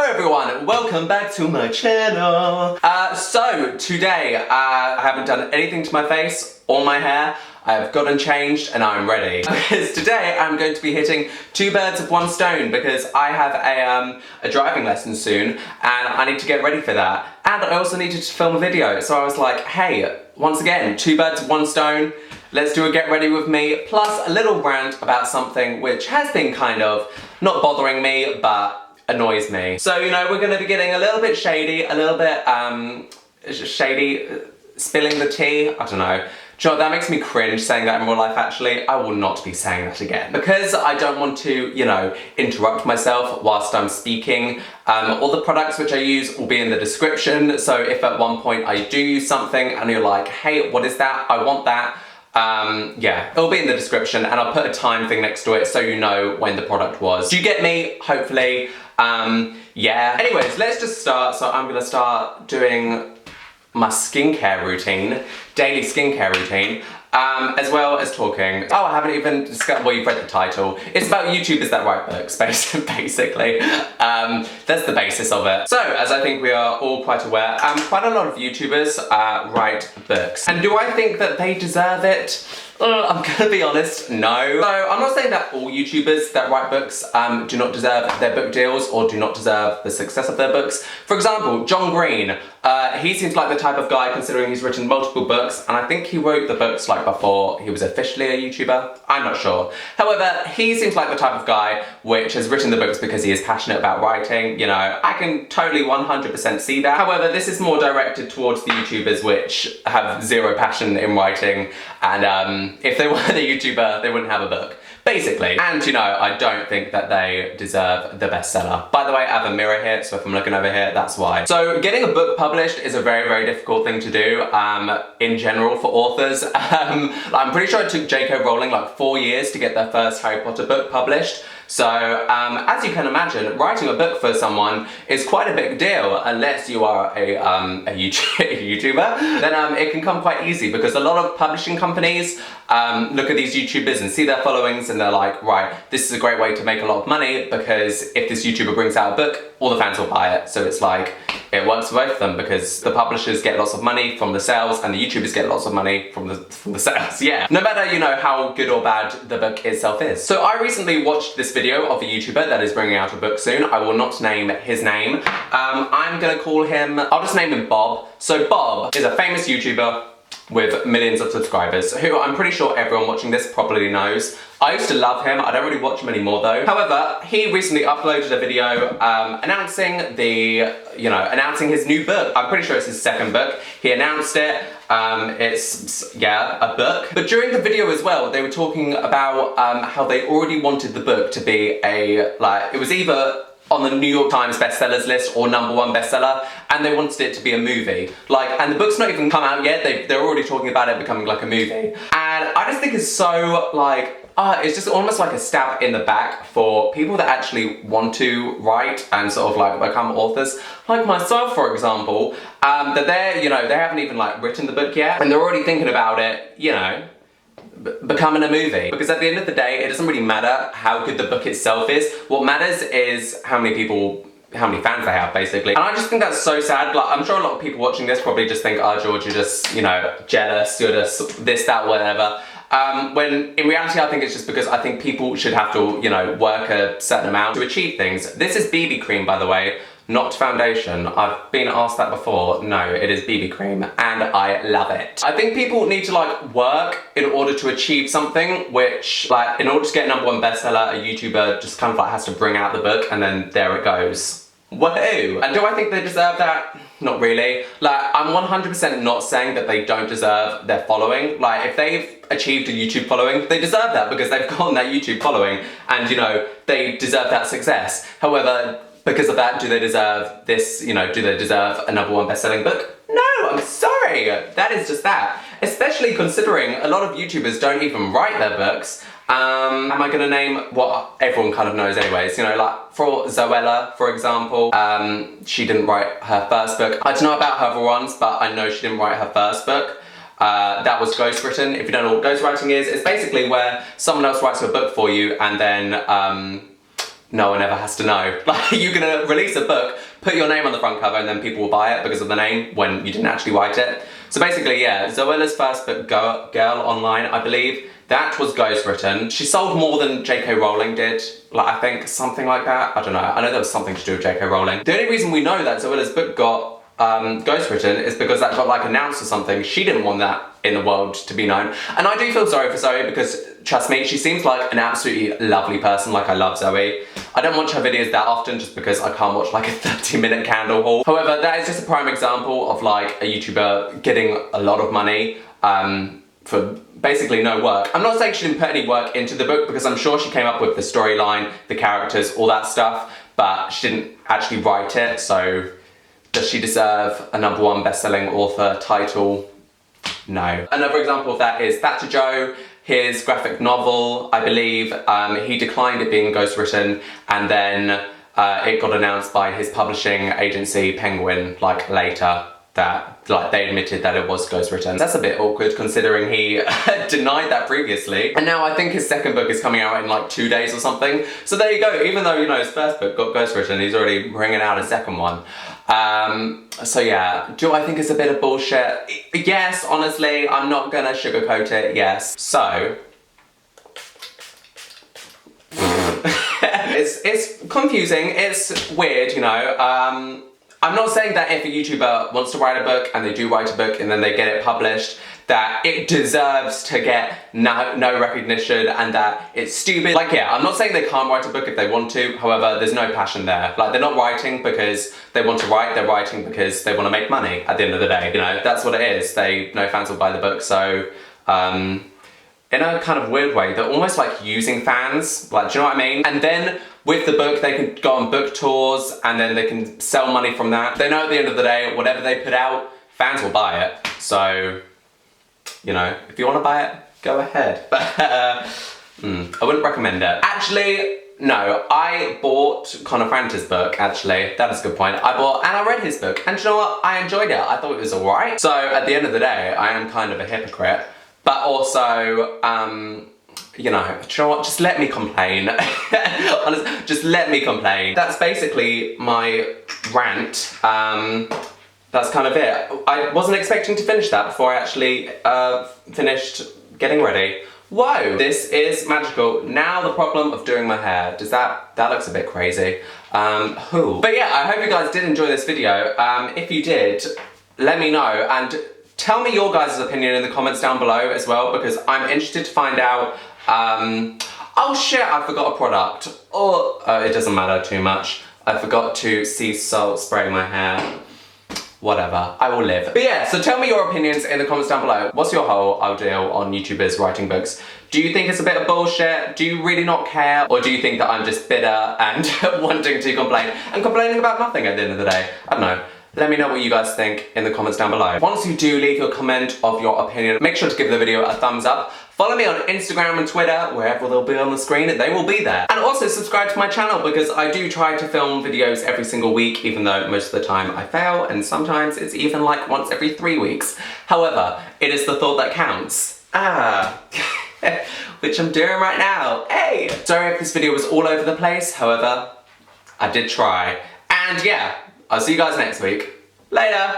everyone, welcome back to my channel. So today I haven't done anything to my face or my hair. I've gotten changed and I'm ready. Because today I'm going to be hitting two birds with one stone because I have a driving lesson soon and I need to get ready for that. And I also needed to film a video, so I was like, hey, once again, two birds with one stone. Let's do a get ready with me, plus a little rant about something which has been kind of not bothering me, but annoys me. So, you know, we're gonna be getting a little bit shady, a little bit, shady, spilling the tea, I don't know. Do you know, that makes me cringe saying that in real life actually. I will not be saying that again. Because I don't want to, you know, interrupt myself whilst I'm speaking. All the products which I use will be in the description, so if at one point I do use something and you're like, hey, what is that? I want that. Yeah, it'll be in the description and I'll put a time thing next to it so you know when the product was. Do you get me? Hopefully. Yeah. Anyways, let's just start. So I'm gonna start doing my skincare routine, daily skincare routine, as well as talking. Oh, I haven't even discussed, well, you've read the title. It's about YouTubers that write books, basically. That's the basis of it. So, as I think we are all quite aware, quite a lot of YouTubers write books. And do I think that they deserve it? I'm gonna be honest, no. So, I'm not saying that all YouTubers that write books do not deserve their book deals or do not deserve the success of their books. For example, John Green. He seems like the type of guy, considering he's written multiple books, and I think he wrote the books like before he was officially a YouTuber. I'm not sure. However, he seems like the type of guy which has written the books because he is passionate about writing. You know, I can totally 100% see that. However, this is more directed towards the YouTubers which have zero passion in writing, and if they weren't a YouTuber, they wouldn't have a book. Basically. And you know, I don't think that they deserve the bestseller. By the way, I have a mirror here, so if I'm looking over here, that's why. So getting a book published is a very, very difficult thing to do, in general for authors. I'm pretty sure it took J.K. Rowling like 4 years to get their first Harry Potter book published. So, as you can imagine, writing a book for someone is quite a big deal, unless you are a YouTuber, then it can come quite easy because a lot of publishing companies look at these YouTubers and see their followings and they're like, right, this is a great way to make a lot of money because if this YouTuber brings out a book, all the fans will buy it. So it's like, it works for both of them because the publishers get lots of money from the sales and the YouTubers get lots of money from the sales, yeah. No matter, you know, how good or bad the book itself is. So I recently watched this video of a YouTuber that is bringing out a book soon. I will not name his name. I'm gonna call him, I'll just name him Bob. So Bob is a famous YouTuber with millions of subscribers, who I'm pretty sure everyone watching this probably knows. I used to love him, I don't really watch him anymore though. However, he recently uploaded a video announcing his new book. I'm pretty sure it's his second book. He announced it, it's, yeah, a book. But during the video as well, they were talking about how they already wanted the book to be it was either on the New York Times bestsellers list or #1 bestseller, and they wanted it to be a movie. And the book's not even come out yet, they're already talking about it becoming like a movie. And I just think it's so it's just almost like a stab in the back for people that actually want to write and sort of like become authors, like myself for example, that they haven't even like written the book yet, and they're already thinking about it, you know, becoming a movie. Because at the end of the day, it doesn't really matter how good the book itself is. What matters is how many fans they have, basically. And I just think that's so sad. Like, I'm sure a lot of people watching this probably just think, oh, George, you're just, you know, jealous, you're just this, that, whatever. When in reality, I think it's just because I think people should have to, you know, work a certain amount to achieve things. This is BB cream, by the way, not foundation. I've been asked that before. No, it is BB cream and I love it. I think people need to like work in order to achieve something, which like in order to get a #1 bestseller, a YouTuber just kind of like has to bring out the book and then there it goes. Woohoo! And do I think they deserve that? Not really. Like, I'm 100% not saying that they don't deserve their following. Like, if they've achieved a YouTube following, they deserve that because they've gotten that YouTube following and, you know, they deserve that success. However, because of that, do they deserve this, you know, do they deserve a #1 best-selling book? No, I'm sorry. That is just that. Especially considering a lot of YouTubers don't even write their books. Am I gonna name what everyone kind of knows anyways? You know, like for Zoella, for example, she didn't write her first book. I don't know about her other ones, but I know she didn't write her first book. That was ghostwritten. If you don't know what ghostwriting is, it's basically where someone else writes a book for you and then no one ever has to know. Like, you're gonna release a book, put your name on the front cover, and then people will buy it because of the name when you didn't actually write it. So basically, yeah, Zoilla's first book, Girl Online, I believe, that was ghostwritten. She sold more than J.K. Rowling did, like, I think, something like that. I don't know. I know there was something to do with J.K. Rowling. The only reason we know that Zoilla's book got ghostwritten is because that got like announced or something. She didn't want that in the world to be known. And I do feel sorry for Zoe because, trust me, she seems like an absolutely lovely person. Like, I love Zoe. I don't watch her videos that often just because I can't watch like a 30-minute candle haul. However, that is just a prime example of like a YouTuber getting a lot of money for basically no work. I'm not saying she didn't put any work into the book because I'm sure she came up with the storyline, the characters, all that stuff, but she didn't actually write it, so does she deserve a #1 best-selling author title? No. Another example of that is Thatcher Joe, his graphic novel, I believe, he declined it being ghostwritten, and then it got announced by his publishing agency, Penguin, like later, that like they admitted that it was ghostwritten. That's a bit awkward considering he denied that previously. And now I think his second book is coming out in like 2 days or something. So there you go, even though, you know, his first book got ghostwritten, he's already bringing out a second one. So yeah, do I think it's a bit of bullshit? Yes, honestly, I'm not gonna sugarcoat it, yes. So, it's confusing, it's weird, you know. I'm not saying that if a YouTuber wants to write a book and they do write a book and then they get it published, that it deserves to get no recognition and that it's stupid. Like, yeah, I'm not saying they can't write a book if they want to, however, there's no passion there. Like, they're not writing because they want to write, they're writing because they want to make money at the end of the day, you know, that's what it is. No fans will buy the book, so, in a kind of weird way, they're almost like using fans, like, do you know what I mean? And then with the book, they can go on book tours and then they can sell money from that. They know at the end of the day, whatever they put out, fans will buy it. So, you know, if you want to buy it, go ahead. But I wouldn't recommend it. Actually, no, I bought Conor Frantis' book, actually. That is a good point. And I read his book, and do you know what? I enjoyed it. I thought it was alright. So, at the end of the day, I am kind of a hypocrite. But also, you know, do you know what? Just let me complain. Honestly, just let me complain. That's basically my rant. That's kind of it. I wasn't expecting to finish that before I actually finished getting ready. Whoa, this is magical. Now the problem of doing my hair. That looks a bit crazy. But yeah, I hope you guys did enjoy this video. If you did, let me know, and tell me your guys' opinion in the comments down below as well, because I'm interested to find out, oh shit, I forgot a product. Oh, it doesn't matter too much. I forgot to sea salt spray my hair. Whatever, I will live. But yeah, so tell me your opinions in the comments down below. What's your whole ideal on YouTubers writing books? Do you think it's a bit of bullshit? Do you really not care? Or do you think that I'm just bitter and wanting to complain and complaining about nothing at the end of the day? I don't know. Let me know what you guys think in the comments down below. Once you do leave your comment of your opinion, make sure to give the video a thumbs up. Follow me on Instagram and Twitter, wherever they'll be on the screen, they will be there. And also subscribe to my channel because I do try to film videos every single week, even though most of the time I fail, and sometimes it's even like once every 3 weeks. However, it is the thought that counts. Which I'm doing right now. Hey! Sorry if this video was all over the place, however, I did try. And yeah, I'll see you guys next week. Later!